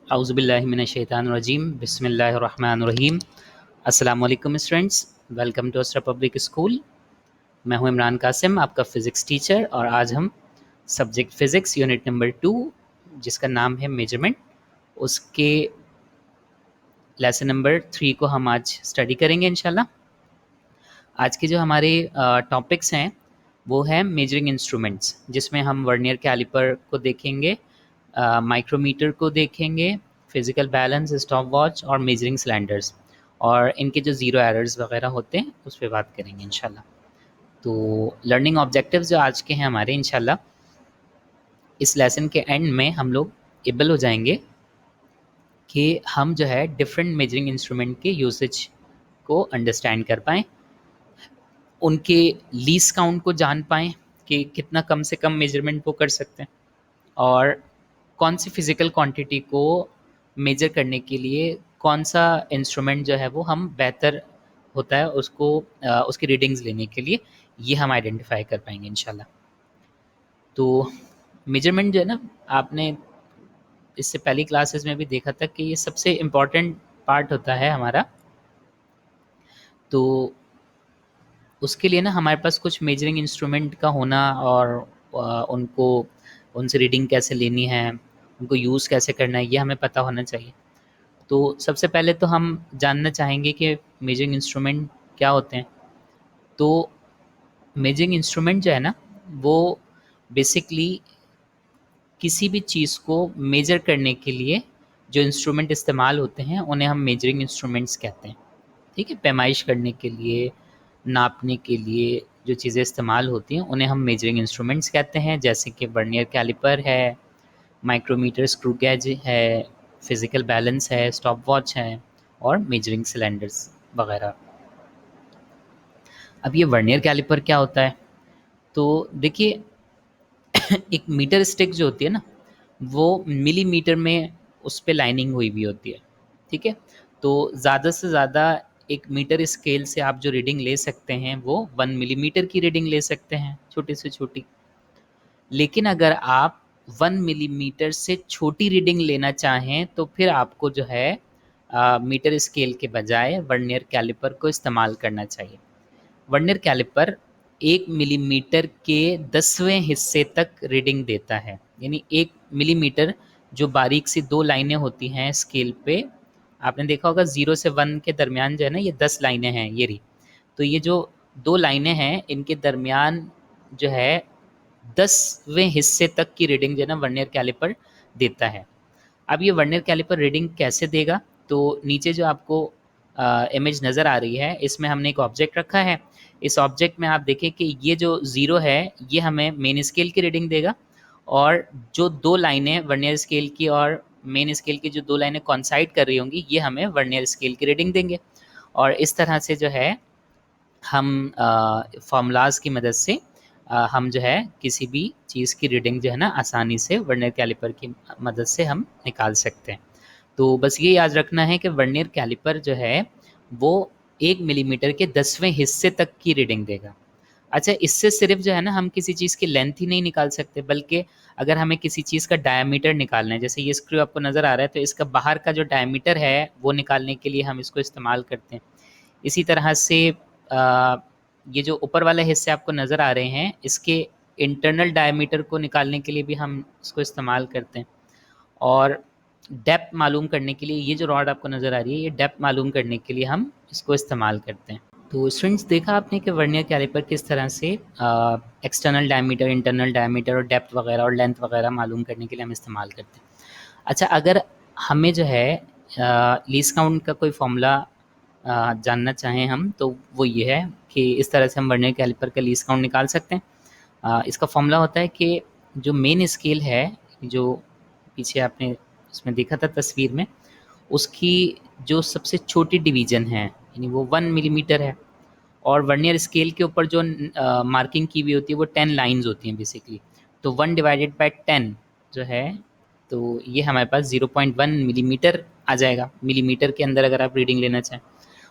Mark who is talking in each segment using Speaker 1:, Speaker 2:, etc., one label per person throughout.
Speaker 1: औज़ुबिल्लाहिमिनश्शैतानिर्रजीम बिस्मिल्लाहिर्रहमानिर्रहीम। अस्सलाम वालेकुम students, welcome to Asra public school. मैं हूं इमरान कासिम, आपका फ़िज़िक्स टीचर, और आज हम सब्जेक्ट फ़िज़िक्स यूनिट नंबर 2 जिसका नाम है मेजरमेंट, उसके लेसन नंबर 3 को हम आज स्टडी करेंगे इंशाल्लाह। आज के जो हमारे टॉपिक्स हैं वो है मेजरिंग इंस्ट्रूमेंट्स, जिसमें हम वर्नियर कैलिपर को देखेंगे, माइक्रोमीटर को देखेंगे, फिज़िकल बैलेंस, स्टॉप वॉच और मेजरिंग सिलेंडर्स, और इनके जो ज़ीरो एरर्स वगैरह होते हैं उस पर बात करेंगे इंशाल्लाह। तो लर्निंग ऑब्जेक्टिव्स जो आज के हैं हमारे इंशाल्लाह, इस लेसन के एंड में हम लोग एबल हो जाएंगे कि हम जो है डिफरेंट मेजरिंग इंस्ट्रूमेंट के यूसेज को अंडरस्टैंड कर पाएँ, उनके लीस्ट काउंट को जान पाएँ कि कितना कम से कम मेजरमेंट वो कर सकते हैं, और कौन सी फिज़िकल क्वांटिटी को मेजर करने के लिए कौन सा इंस्ट्रूमेंट जो है वो हम बेहतर होता है उसको उसकी रीडिंग्स लेने के लिए, ये हम आइडेंटिफाई कर पाएंगे इंशाल्लाह। तो मेजरमेंट जो है ना, आपने इससे पहली क्लासेस में भी देखा था कि ये सबसे इम्पॉर्टेंट पार्ट होता है हमारा। तो उसके लिए ना हमारे पास कुछ मेजरिंग इंस्ट्रूमेंट का होना और उनको उनसे रीडिंग कैसे लेनी है, उनको यूज़ कैसे करना है, ये हमें पता होना चाहिए। तो सबसे पहले तो हम जानना चाहेंगे कि मेजरिंग इंस्ट्रूमेंट क्या होते हैं। तो मेजरिंग इंस्ट्रूमेंट जो है ना, वो बेसिकली किसी भी चीज़ को मेजर करने के लिए जो इंस्ट्रूमेंट इस्तेमाल होते हैं उन्हें हम मेजरिंग इंस्ट्रूमेंट्स कहते हैं। ठीक है, पैमाइश करने के लिए, नापने के लिए जो चीज़ें इस्तेमाल होती हैं उन्हें हम मेजरिंग इंस्ट्रूमेंट्स कहते हैं, जैसे कि वर्नियर कैलिपर है, माइक्रोमीटर, स्क्रू गेज है, फिज़िकल बैलेंस है, स्टॉप वॉच है, और मेजरिंग सिलेंडर्स वगैरह। अब ये वर्नियर कैलिपर क्या होता है? तो देखिए, एक मीटर स्टिक जो होती है ना, वो मिलीमीटर में उस पे लाइनिंग हुई हुई होती है। ठीक है, तो ज़्यादा से ज़्यादा एक मीटर स्केल से आप जो रीडिंग ले सकते हैं वो 1 मिलीमीटर की रीडिंग ले सकते हैं, छोटी से छोटी। लेकिन अगर आप 1 मिलीमीटर से छोटी रीडिंग लेना चाहें तो फिर आपको जो है मीटर स्केल के बजाय वर्नियर कैलिपर को इस्तेमाल करना चाहिए। वर्नियर कैलिपर 1 मिलीमीटर के 10वें हिस्से तक रीडिंग देता है, यानी 1 मिलीमीटर जो बारीक सी 2 लाइनें होती हैं स्केल पे, आपने देखा होगा 0 से 1 के दरमियान जो है ना, ये 10 लाइनें हैं, ये रही। तो ये जो 2 लाइनें हैं इनके दरमियान जो है 10वें हिस्से तक की रीडिंग जो है ना वर्नियर कैलिपर देता है। अब ये वर्नियर कैलिपर रीडिंग कैसे देगा? तो नीचे जो आपको इमेज नज़र आ रही है, इसमें हमने एक ऑब्जेक्ट रखा है। इस ऑब्जेक्ट में आप देखें कि ये जो ज़ीरो है ये हमें मेन स्केल की रीडिंग देगा, और जो 2 लाइनें वर्नियर स्केल की और मेन स्केल की जो 2 लाइनें कोइंसाइड कर रही होंगी, ये हमें वर्नियर स्केल की रीडिंग देंगे। और इस तरह से जो है हम फार्मूलाज़ की मदद से हम जो है किसी भी चीज़ की रीडिंग जो है ना आसानी से वर्नियर कैलिपर की मदद से हम निकाल सकते हैं। तो बस ये याद रखना है कि वर्नियर कैलिपर जो है वो 1 मिलीमीटर के 10वें हिस्से तक की रीडिंग देगा। अच्छा, इससे सिर्फ जो है ना हम किसी चीज़ की लेंथ ही नहीं निकाल सकते, बल्कि अगर हमें किसी चीज़ का डायमीटर निकालना है, जैसे ये स्क्रू आपको नज़र आ रहा है, तो इसका बाहर का जो डायमीटर है वो निकालने के लिए हम इसको इस्तेमाल करते हैं। इसी तरह से ये जो ऊपर वाले हिस्से आपको नज़र आ रहे हैं, इसके इंटरनल डायमीटर को निकालने के लिए भी हम इसको इस्तेमाल करते हैं। और डेप्थ मालूम करने के लिए ये जो रॉड आपको नज़र आ रही है, ये डेप्थ मालूम करने के लिए हम इसको इस्तेमाल करते हैं। तो स्टूडेंट्स, देखा आपने कि वर्नियर कैलिपर किस तरह से एक्सटर्नल डायमीटर, इंटरनल डायमीटर और डेप्थ वगैरह और लेंथ वगैरह मालूम करने के लिए हम इस्तेमाल करते हैं। अच्छा, अगर हमें जो है लीस्ट काउंट का कोई फॉर्मूला जानना चाहें हम, तो वो ये है कि इस तरह से हम वर्नियर कैलिपर का लीस्ट काउंट निकाल सकते हैं। इसका फॉर्मूला होता है कि जो मेन स्केल है, जो पीछे आपने उसमें देखा था तस्वीर में, उसकी जो सबसे छोटी डिवीज़न है यानी वो 1 मिलीमीटर है, और वर्नियर स्केल के ऊपर जो मार्किंग की हुई होती है वो 10 लाइन्स होती हैं बेसिकली। तो 1 डिवाइडेड बाय 10 जो है, तो ये हमारे पास 0.1 मिलीमीटर आ जाएगा, मिलीमीटर के अंदर अगर आप रीडिंग लेना चाहें।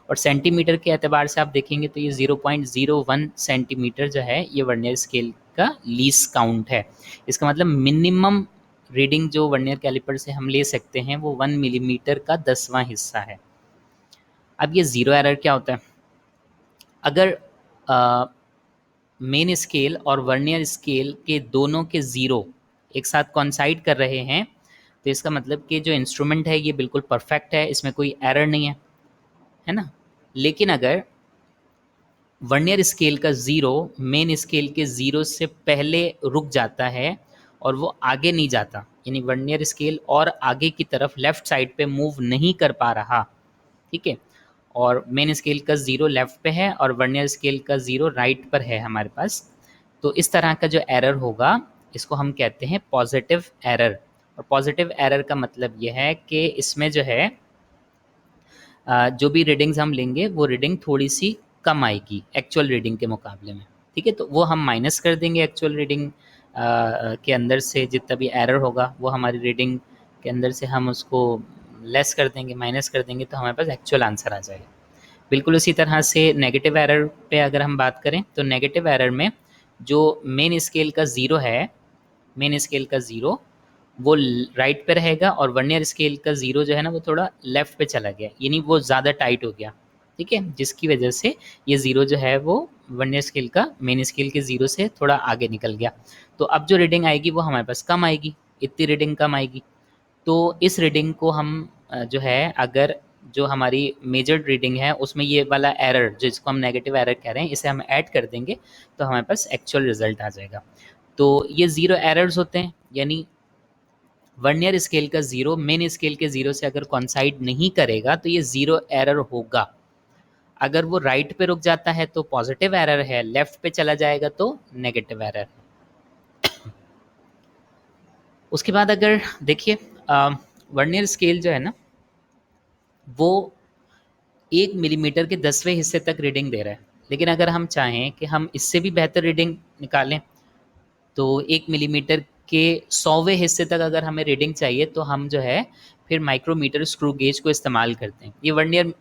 Speaker 1: और सेंटीमीटर के एतबार से आप देखेंगे तो ये 0.01 सेंटीमीटर जो है ये वर्नियर स्केल का लीस्ट काउंट है। इसका मतलब मिनिमम रीडिंग जो वर्नियर कैलिपर से हम ले सकते हैं वो 1 मिलीमीटर का 10वां हिस्सा है। अब ये ज़ीरो एरर क्या होता है? अगर मेन स्केल और वर्नियर स्केल के दोनों के ज़ीरो एक साथ कॉन्साइड कर रहे हैं तो इसका मतलब कि जो इंस्ट्रूमेंट है ये बिल्कुल परफेक्ट है, इसमें कोई एरर नहीं है ना? लेकिन अगर वर्नियर स्केल का ज़ीरो मेन स्केल के ज़ीरो से पहले रुक जाता है और वो आगे नहीं जाता, यानी वर्नियर स्केल और आगे की तरफ लेफ़्ट साइड पे मूव नहीं कर पा रहा, ठीक है? और मेन स्केल का ज़ीरो लेफ़्ट पे है और वर्नियर स्केल का ज़ीरो राइट पर है हमारे पास, तो इस तरह का जो एरर होगा इसको हम कहते हैं पॉजिटिव एरर। और पॉजिटिव एरर का मतलब ये है कि इसमें जो है जो भी रीडिंग्स हम लेंगे वो रीडिंग थोड़ी सी कम आएगी एक्चुअल रीडिंग के मुकाबले में, ठीक है? तो वो हम माइनस कर देंगे एक्चुअल रीडिंग के अंदर से, जितना भी एरर होगा वो हमारी रीडिंग के अंदर से हम उसको लेस कर देंगे, माइनस कर देंगे, तो हमारे पास एक्चुअल आंसर आ जाएगा। बिल्कुल उसी तरह से नेगेटिव एरर पे अगर हम बात करें तो नेगेटिव एरर में जो मेन स्केल का ज़ीरो है, मेन स्केल का ज़ीरो वो राइट पे रहेगा और वर्नियर स्केल का ज़ीरो जो है ना वो थोड़ा लेफ़्ट पे चला गया, यानी वो ज़्यादा टाइट हो गया, ठीक है? जिसकी वजह से ये ज़ीरो जो है वो वर्नियर स्केल का मेन स्केल के ज़ीरो से थोड़ा आगे निकल गया। तो अब जो रीडिंग आएगी वो हमारे पास कम आएगी, इतनी रीडिंग कम आएगी। तो इस रीडिंग को हम जो है अगर जो हमारी मेजर्ड रीडिंग है उसमें ये वाला एरर जिसको हम नेगेटिव एरर कह रहे हैं इसे हम ऐड कर देंगे तो हमारे पास एक्चुअल रिजल्ट आ जाएगा। तो ये ज़ीरो एरर्स होते हैं, यानी वर्नियर स्केल का ज़ीरो मेन स्केल के ज़ीरो से अगर कॉन्साइड नहीं करेगा तो ये ज़ीरो एरर होगा। अगर वो राइट पे रुक जाता है तो पॉजिटिव एरर है, लेफ्ट पे चला जाएगा तो नेगेटिव एरर है। उसके बाद अगर देखिए वर्नियर स्केल जो है ना वो 1 मिलीमीटर के 10वें हिस्से तक रीडिंग दे रहा है, लेकिन अगर हम चाहें कि हम इससे भी बेहतर रीडिंग निकालें तो 1 मिलीमीटर के 100वें हिस्से तक अगर हमें रीडिंग चाहिए तो हम जो है फिर माइक्रोमीटर स्क्रू गेज को इस्तेमाल करते हैं। ये वर्नियर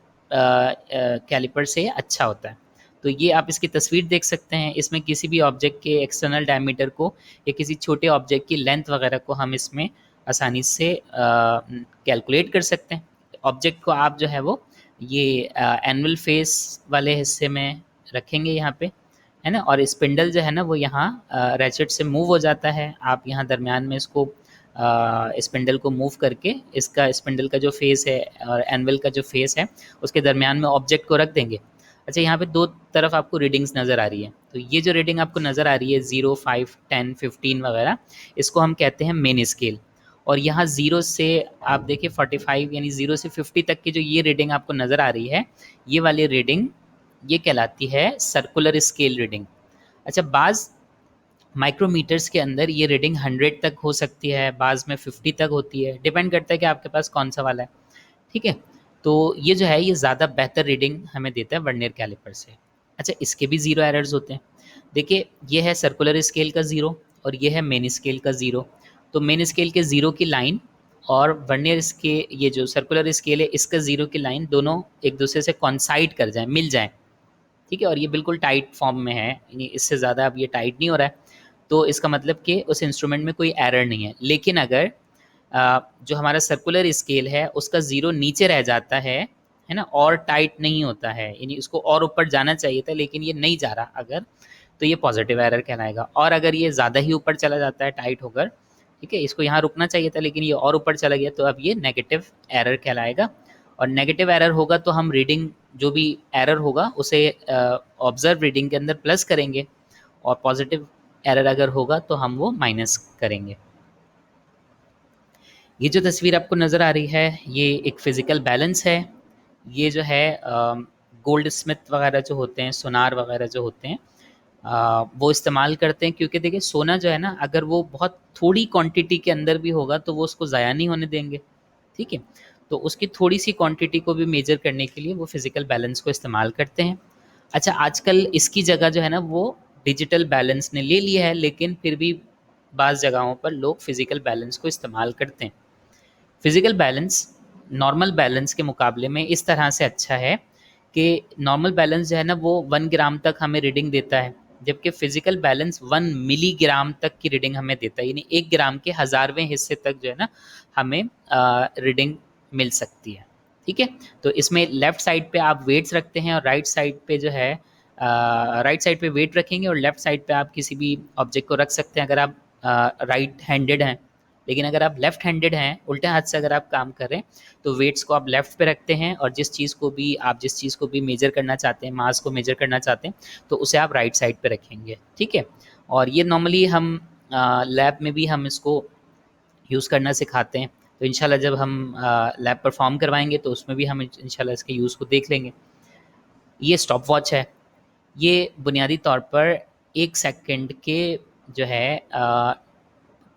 Speaker 1: कैलिपर से अच्छा होता है। तो ये आप इसकी तस्वीर देख सकते हैं, इसमें किसी भी ऑब्जेक्ट के एक्सटर्नल डायमीटर को या किसी छोटे ऑब्जेक्ट की लेंथ वगैरह को हम इसमें आसानी से कैलकुलेट कर सकते हैं। ऑब्जेक्ट को आप जो है वो ये एनुअल फेस वाले हिस्से में रखेंगे यहाँ पे, है ना? और स्पिंडल जो है ना वो यहाँ रैचेट से मूव हो जाता है। आप यहाँ दरमियान में इसको स्पिंडल को मूव करके इसका स्पिंडल का जो फेस है और एनुअल का जो फेस है उसके दरमियान में ऑब्जेक्ट को रख देंगे। अच्छा, यहाँ पे दो तरफ आपको रीडिंग्स नज़र आ रही है, तो ये जो रीडिंग आपको नज़र आ रही है 0, 5, 10, 15 वगैरह, इसको हम कहते हैं मेन स्केल। और यहाँ 0 से आप देखिए 45 यानी 0 से 50 तक की जो ये रीडिंग आपको नज़र आ रही है, ये वाली रीडिंग ये कहलाती है सर्कुलर स्केल रीडिंग। अच्छा, बाज़ माइक्रोमीटर्स के अंदर ये रीडिंग 100 तक हो सकती है, बाज़ में 50 तक होती है, डिपेंड करता है कि आपके पास कौन सा वाला है, ठीक है? तो ये जो है ये ज़्यादा बेहतर रीडिंग हमें देता है वर्नियर कैलिपर से। अच्छा, इसके भी ज़ीरो एरर्स होते हैं। देखिए, ये है सर्कुलर स्केल का ज़ीरो और ये है मेन स्केल का ज़ीरो। तो मेन स्केल के ज़ीरो की लाइन और वर्नियर स्के ये जो सर्कुलर स्केल है इसका ज़ीरो की लाइन दोनों एक दूसरे से कॉन्साइड कर जाएँ, मिल जाएँ, ठीक है? और ये बिल्कुल टाइट फॉर्म में है, यानी इससे ज़्यादा अब ये टाइट नहीं हो रहा है, तो इसका मतलब कि उस इंस्ट्रूमेंट में कोई एरर नहीं है। लेकिन अगर जो हमारा सर्कुलर स्केल है उसका ज़ीरो नीचे रह जाता है ना? और टाइट नहीं होता है, यानी इसको और ऊपर जाना चाहिए था लेकिन ये नहीं जा रहा अगर, तो ये पॉजिटिव एरर कहलाएगा। और अगर ये ज़्यादा ही ऊपर चला जाता है टाइट होकर, ठीक है? इसको यहाँ रुकना चाहिए था लेकिन ये और ऊपर चला गया, तो अब ये नेगेटिव एरर कहलाएगा। और नेगेटिव एरर होगा तो हम रीडिंग जो भी एरर होगा उसे ऑब्जर्व रीडिंग के अंदर प्लस करेंगे और पॉजिटिव एरर अगर होगा तो हम वो माइनस करेंगे। ये जो तस्वीर आपको नज़र आ रही है ये एक फ़िज़िकल बैलेंस है। ये जो है गोल्ड स्मिथ वगैरह जो होते हैं, सोनार वगैरह जो होते हैं, वो इस्तेमाल करते हैं, क्योंकि देखिए सोना जो है ना अगर वो बहुत थोड़ी क्वांटिटी के अंदर भी होगा तो वो उसको ज़ाया नहीं होने देंगे, ठीक है? तो उसकी थोड़ी सी क्वांटिटी को भी मेजर करने के लिए वो फिज़िकल बैलेंस को इस्तेमाल करते हैं। अच्छा, आजकल इसकी जगह जो है ना वो डिजिटल बैलेंस ने ले लिया है, लेकिन फिर भी बाज़ जगहों पर लोग फिज़िकल बैलेंस को इस्तेमाल करते हैं। फिज़िकल बैलेंस नॉर्मल बैलेंस के मुकाबले में इस तरह से अच्छा है कि नॉर्मल बैलेंस जो है ना वो 1 ग्राम तक हमें रीडिंग देता है, जबकि फिजिकल बैलेंस 1 मिलीग्राम तक की रीडिंग हमें देता है, यानी 1 ग्राम के 1000वें हिस्से तक जो है ना हमें रीडिंग मिल सकती है। ठीक है, तो इसमें लेफ्ट साइड पे आप वेट्स रखते हैं और राइट साइड पे जो है राइट साइड पे वेट रखेंगे और लेफ्ट साइड पे आप किसी भी ऑब्जेक्ट को रख सकते हैं अगर आप राइट हैंडेड हैं। लेकिन अगर आप लेफ्ट हैंडेड हैं, उल्टे हाथ से अगर आप काम कर रहे हैं, तो वेट्स को आप लेफ्ट पे रखते हैं और जिस चीज़ को भी मेजर करना चाहते हैं, मास को मेजर करना चाहते हैं, तो उसे आप राइट साइड पे रखेंगे। ठीक है, और ये नॉर्मली हम लैब में भी हम इसको यूज़ करना सिखाते हैं। तो इंशाल्लाह जब हम लैब परफॉर्म करवाएंगे तो उसमें भी हम इंशाल्लाह इसके यूज़ को देख लेंगे। ये स्टॉप वॉच है, ये बुनियादी तौर पर 1 सेकंड के जो है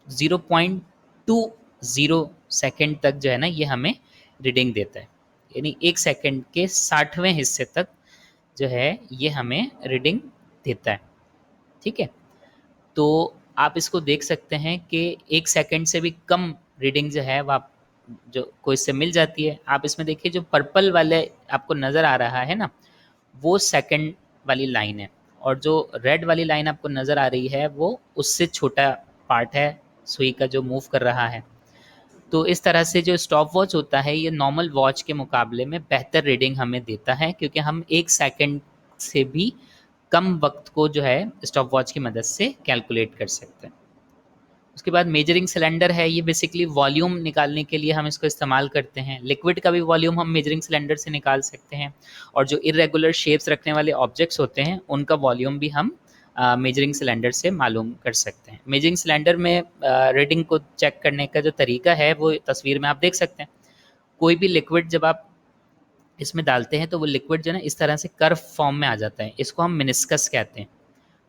Speaker 1: 0.20 सेकंड तक जो है ना ये हमें रीडिंग देता है, यानी 1 सेकंड के 60वें हिस्से तक जो है ये हमें रीडिंग देता है। ठीक है, तो आप इसको देख सकते हैं कि 1 सेकंड से भी कम रीडिंग जो है वो आप जो को इससे मिल जाती है। आप इसमें देखिए जो पर्पल वाले आपको नज़र आ रहा है ना, वो सेकंड वाली लाइन है और जो रेड वाली लाइन आपको नज़र आ रही है वो उससे छोटा पार्ट है सुई का जो मूव कर रहा है। तो इस तरह से जो स्टॉप वॉच होता है ये नॉर्मल वॉच के मुकाबले में बेहतर रीडिंग हमें देता है, क्योंकि हम 1 सेकंड से भी कम वक्त को जो है स्टॉप वॉच की मदद से कैलकुलेट कर सकते हैं। उसके बाद मेजरिंग सिलेंडर है, ये बेसिकली वॉल्यूम निकालने के लिए हम इसको इस्तेमाल करते हैं। लिक्विड का भी वॉल्यूम हम मेजरिंग सिलेंडर से निकाल सकते हैं और जो इरेगुलर शेप्स रखने वाले ऑब्जेक्ट्स होते हैं उनका वॉल्यूम भी हम मेजरिंग सिलेंडर से मालूम कर सकते हैं। मेजरिंग सिलेंडर में रीडिंग को चेक करने का जो तरीका है वो तस्वीर में आप देख सकते हैं। कोई भी लिक्विड जब आप इसमें डालते हैं तो वो लिक्विड जो है ना इस तरह से कर्व फॉर्म में आ जाता है, इसको हम मेनिस्कस कहते हैं।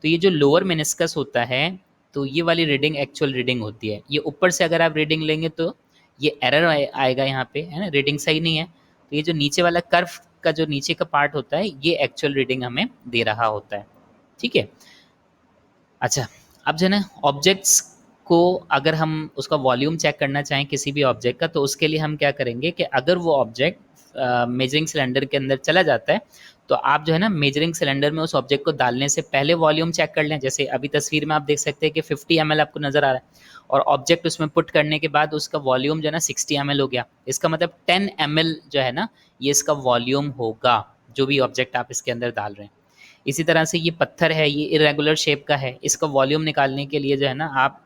Speaker 1: तो ये जो लोअर मेनिस्कस होता है, तो ये वाली रीडिंग एक्चुअल रीडिंग होती है। ये ऊपर से अगर आप रीडिंग लेंगे तो ये एरर आएगा यहाँ पे, है ना, रीडिंग सही नहीं है। तो ये जो नीचे वाला कर्व का जो नीचे का पार्ट होता है ये एक्चुअल रीडिंग हमें दे रहा होता है। ठीक है, अच्छा, अब जो है ना ऑब्जेक्ट्स को अगर हम उसका वॉल्यूम चेक करना चाहें किसी भी ऑब्जेक्ट का, तो उसके लिए हम क्या करेंगे कि अगर वो ऑब्जेक्ट मेजरिंग सिलेंडर के अंदर चला जाता है तो आप जो है ना मेजरिंग सिलेंडर में उस ऑब्जेक्ट को डालने से पहले वॉल्यूम चेक कर लें। जैसे अभी तस्वीर में आप देख सकते हैं कि 50 ml आपको नज़र आ रहा है और ऑब्जेक्ट उसमें पुट करने के बाद उसका वॉल्यूम जो है ना 60 ml हो गया। इसका मतलब 10 ml जो है ना ये इसका वॉल्यूम होगा, जो भी ऑब्जेक्ट आप इसके अंदर डाल रहे हैं। इसी तरह से ये पत्थर है, ये इरेगुलर शेप का है, इसका वॉल्यूम निकालने के लिए जो है ना आप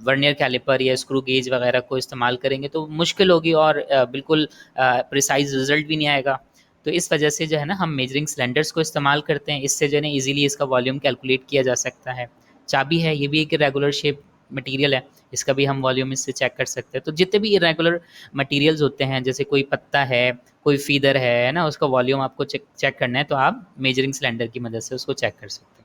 Speaker 1: वर्नियर कैलिपर या स्क्रू गेज वगैरह को इस्तेमाल करेंगे तो मुश्किल होगी और बिल्कुल प्रिसाइज रिजल्ट भी नहीं आएगा। तो इस वजह से जो है ना हम मेजरिंग सिलेंडर्स को इस्तेमाल करते हैं, इससे जो है ना ईजिली इसका वॉल्यूम कैलकुलेट किया जा सकता है। चाबी है, ये भी एक रेगुलर शेप मटेरियल है, इसका भी हम वॉल्यूम इससे चेक कर सकते हैं। तो जितने भी इरेगुलर मटेरियल्स होते हैं, जैसे कोई पत्ता है, कोई फीदर है ना, उसका वॉल्यूम आपको चेक करना है तो आप मेजरिंग सिलेंडर की मदद से उसको चेक कर सकते हैं।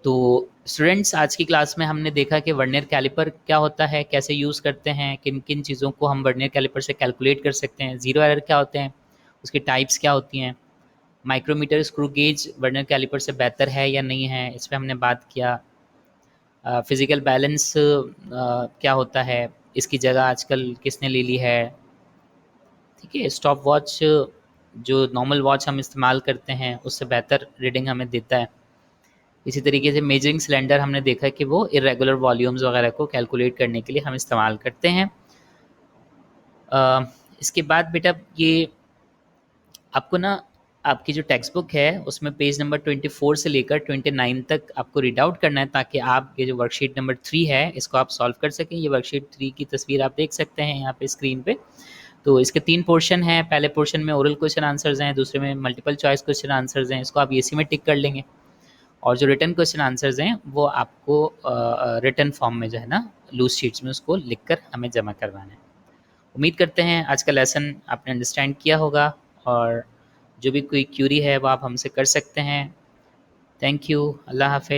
Speaker 1: तो स्टूडेंट्स, आज की क्लास में हमने देखा कि वर्नियर कैलिपर क्या होता है, कैसे यूज़ करते हैं, किन किन चीज़ों को हम वर्नियर कैलिपर से कैलकुलेट कर सकते हैं, ज़ीरो एरर क्या होते हैं, उसकी टाइप्स क्या होती हैं, micrometer screw gauge vernier calliper से बेहतर है या नहीं है, इस पर हमने बात किया। फिज़िकल बैलेंस क्या होता है, इसकी जगह आजकल किसने ले ली है। ठीक है, स्टॉप वॉच जो नॉर्मल वॉच हम इस्तेमाल करते हैं उससे बेहतर रीडिंग हमें देता है। इसी तरीके से मेजरिंग सिलेंडर हमने देखा कि वो इरेगुलर वॉल्यूम्स वगैरह को कैलकुलेट करने के लिए हम इस्तेमाल करते हैं। इसके बाद बेटा ये आपको ना आपकी जो टेक्स्ट बुक है उसमें पेज नंबर 24 से लेकर 29 तक आपको रीड आउट करना है, ताकि आप ये जो वर्कशीट नंबर 3 है इसको आप सॉल्व कर सकें। ये वर्कशीट 3 की तस्वीर आप देख सकते हैं यहाँ पे स्क्रीन पे। तो इसके 3 पोर्शन हैं। पहले पोर्शन में ओरल क्वेश्चन आंसर्स हैं, दूसरे में मल्टीपल चॉइस क्वेश्चन आंसर्स हैं, इसको आप इसी में टिक कर लेंगे। और जो रिटन क्वेश्चन आंसर्स हैं वो आपको रिटन फॉर्म में जो है ना लूज शीट्स में उसको लिखकर हमें जमा करवाना है। उम्मीद करते हैं आज का लेसन आपने अंडरस्टैंड किया होगा और जो भी कोई क्यूरी है वो आप हमसे कर सकते हैं। थैंक यू, अल्लाह हाफ़िज़।